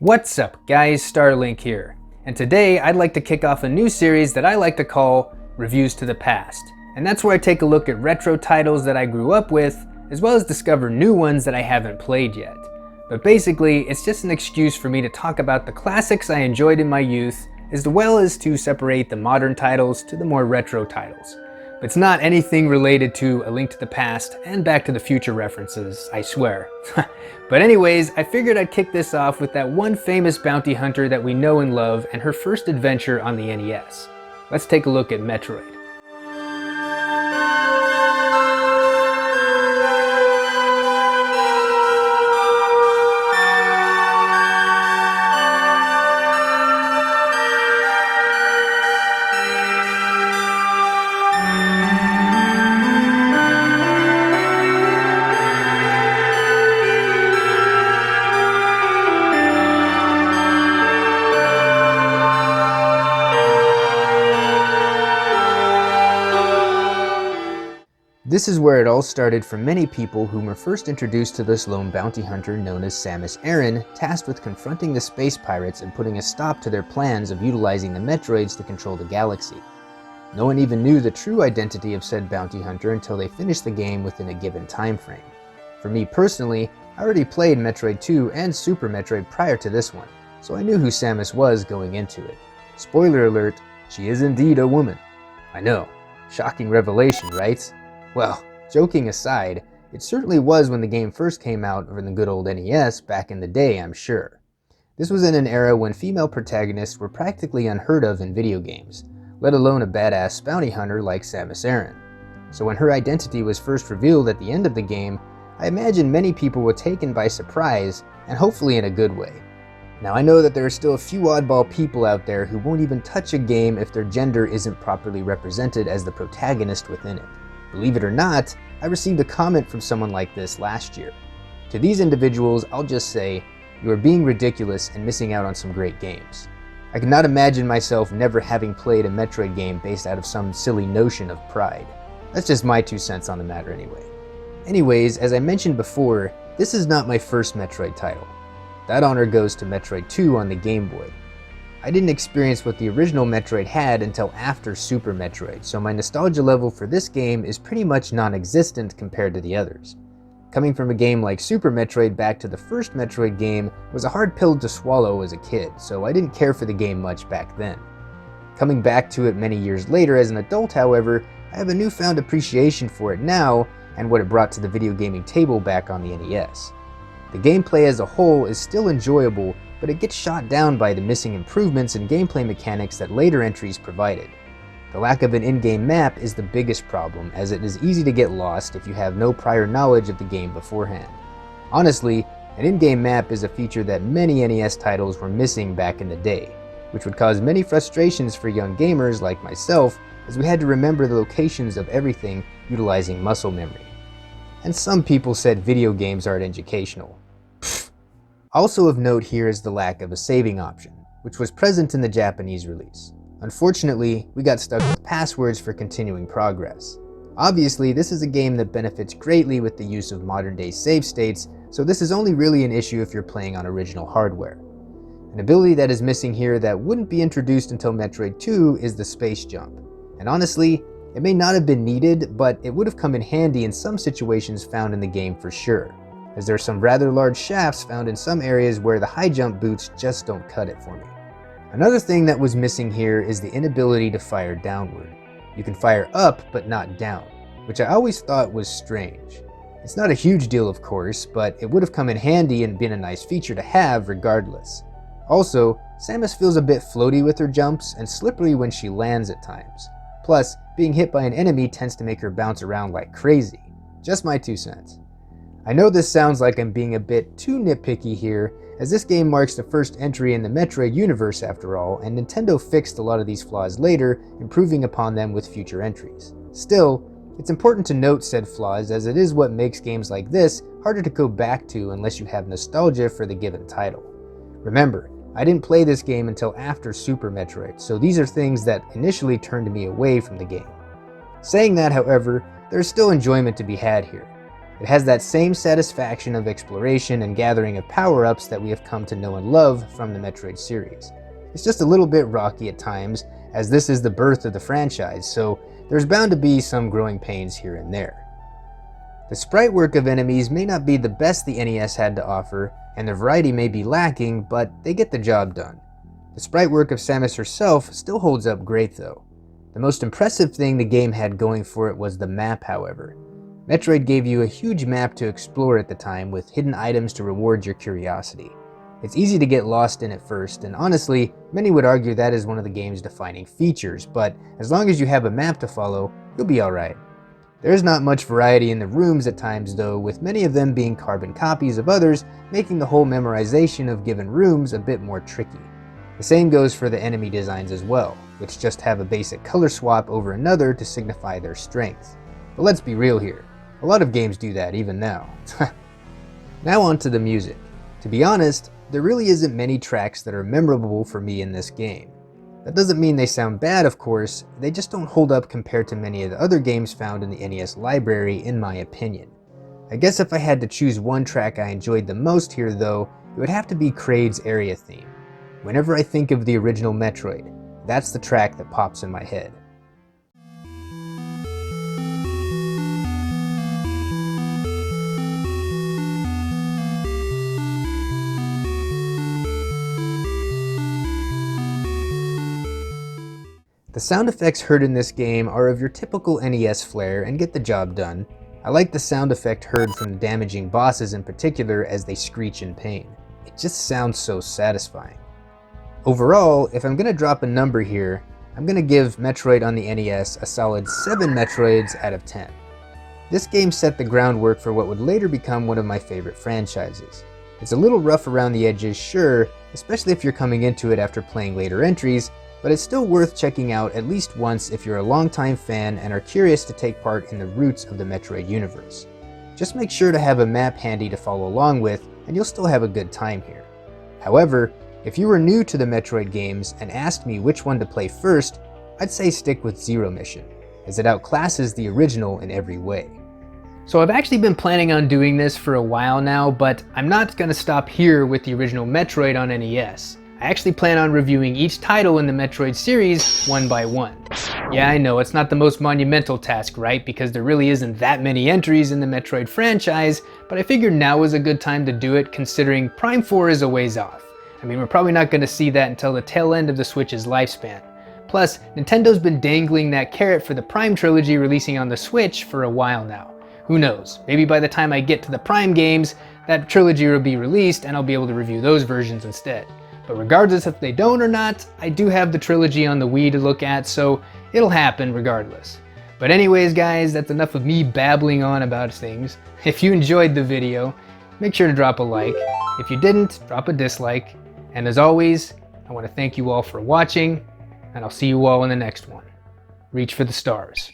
What's up guys, Starlink here, and today I'd like to kick off a new series that I like to call Reviews to the Past. And that's where I take a look at retro titles that I grew up with, as well as discover new ones that I haven't played yet. But basically, it's just an excuse for me to talk about the classics I enjoyed in my youth, as well as to separate the modern titles to the more retro titles. But it's not anything related to A Link to the Past and Back to the Future references, I swear. But anyways, I figured I'd kick this off with that one famous bounty hunter that we know and love and her first adventure on the NES. Let's take a look at Metroid. This is where it all started for many people who were first introduced to this lone bounty hunter known as Samus Aran, tasked with confronting the space pirates and putting a stop to their plans of utilizing the Metroids to control the galaxy. No one even knew the true identity of said bounty hunter until they finished the game within a given time frame. For me personally, I already played Metroid 2 and Super Metroid prior to this one, so I knew who Samus was going into it. Spoiler alert, she is indeed a woman. I know, shocking revelation, right? Well, joking aside, it certainly was when the game first came out over the good old NES back in the day, I'm sure. This was in an era when female protagonists were practically unheard of in video games, let alone a badass bounty hunter like Samus Aran. So when her identity was first revealed at the end of the game, I imagine many people were taken by surprise, and hopefully in a good way. Now I know that there are still a few oddball people out there who won't even touch a game if their gender isn't properly represented as the protagonist within it. Believe it or not, I received a comment from someone like this last year. To these individuals, I'll just say, you are being ridiculous and missing out on some great games. I cannot imagine myself never having played a Metroid game based out of some silly notion of pride. That's just my 2 cents on the matter anyway. Anyways, as I mentioned before, this is not my first Metroid title. That honor goes to Metroid 2 on the Game Boy. I didn't experience what the original Metroid had until after Super Metroid, so my nostalgia level for this game is pretty much non-existent compared to the others. Coming from a game like Super Metroid back to the first Metroid game was a hard pill to swallow as a kid, so I didn't care for the game much back then. Coming back to it many years later as an adult, however, I have a newfound appreciation for it now and what it brought to the video gaming table back on the NES. The gameplay as a whole is still enjoyable, but it gets shot down by the missing improvements and gameplay mechanics that later entries provided. The lack of an in-game map is the biggest problem, as it is easy to get lost if you have no prior knowledge of the game beforehand. Honestly, an in-game map is a feature that many NES titles were missing back in the day, which would cause many frustrations for young gamers like myself, as we had to remember the locations of everything utilizing muscle memory. And some people said video games aren't educational. Also of note here is the lack of a saving option, which was present in the Japanese release. Unfortunately, we got stuck with passwords for continuing progress. Obviously, this is a game that benefits greatly with the use of modern-day save states, so this is only really an issue if you're playing on original hardware. An ability that is missing here that wouldn't be introduced until Metroid 2 is the space jump. And honestly, it may not have been needed, but it would have come in handy in some situations found in the game for sure, as there are some rather large shafts found in some areas where the high jump boots just don't cut it for me. Another thing that was missing here is the inability to fire downward. You can fire up but not down, which I always thought was strange. It's not a huge deal of course, but it would have come in handy and been a nice feature to have regardless. Also, Samus feels a bit floaty with her jumps and slippery when she lands at times. Plus, being hit by an enemy tends to make her bounce around like crazy. Just my 2 cents. I know this sounds like I'm being a bit too nitpicky here, as this game marks the first entry in the Metroid universe after all, and Nintendo fixed a lot of these flaws later, improving upon them with future entries. Still, it's important to note said flaws, as it is what makes games like this harder to go back to unless you have nostalgia for the given title. Remember, I didn't play this game until after Super Metroid, so these are things that initially turned me away from the game. Saying that, however, there's still enjoyment to be had here. It has that same satisfaction of exploration and gathering of power-ups that we have come to know and love from the Metroid series. It's just a little bit rocky at times, as this is the birth of the franchise, so there's bound to be some growing pains here and there. The sprite work of enemies may not be the best the NES had to offer, and the variety may be lacking, but they get the job done. The sprite work of Samus herself still holds up great though. The most impressive thing the game had going for it was the map, however. Metroid gave you a huge map to explore at the time, with hidden items to reward your curiosity. It's easy to get lost in at first, and honestly, many would argue that is one of the game's defining features, but as long as you have a map to follow, you'll be alright. There's not much variety in the rooms at times though, with many of them being carbon copies of others, making the whole memorization of given rooms a bit more tricky. The same goes for the enemy designs as well, which just have a basic color swap over another to signify their strength. But let's be real here, a lot of games do that even now. Now on to the music. To be honest, there really isn't many tracks that are memorable for me in this game. That doesn't mean they sound bad, of course, they just don't hold up compared to many of the other games found in the NES library, in my opinion. I guess if I had to choose one track I enjoyed the most here though, it would have to be Kraid's area theme. Whenever I think of the original Metroid, that's the track that pops in my head. The sound effects heard in this game are of your typical NES flair and get the job done. I like the sound effect heard from damaging bosses in particular as they screech in pain. It just sounds so satisfying. Overall, if I'm gonna drop a number here, I'm gonna give Metroid on the NES a solid 7 Metroids out of 10. This game set the groundwork for what would later become one of my favorite franchises. It's a little rough around the edges, sure, especially if you're coming into it after playing later entries, but it's still worth checking out at least once if you're a longtime fan and are curious to take part in the roots of the Metroid universe. Just make sure to have a map handy to follow along with, and you'll still have a good time here. However, if you were new to the Metroid games and asked me which one to play first, I'd say stick with Zero Mission, as it outclasses the original in every way. So I've actually been planning on doing this for a while now, but I'm not going to stop here with the original Metroid on NES. I actually plan on reviewing each title in the Metroid series one by one. Yeah, I know, it's not the most monumental task, right? Because there really isn't that many entries in the Metroid franchise, but I figured now is a good time to do it considering Prime 4 is a ways off. I mean, we're probably not going to see that until the tail end of the Switch's lifespan. Plus, Nintendo's been dangling that carrot for the Prime trilogy releasing on the Switch for a while now. Who knows, maybe by the time I get to the Prime games, that trilogy will be released and I'll be able to review those versions instead. But regardless if they don't or not, I do have the trilogy on the Wii to look at, so it'll happen regardless. But anyways guys, that's enough of me babbling on about things. If you enjoyed the video, make sure to drop a like. If you didn't, drop a dislike. And as always, I want to thank you all for watching, and I'll see you all in the next one. Reach for the stars.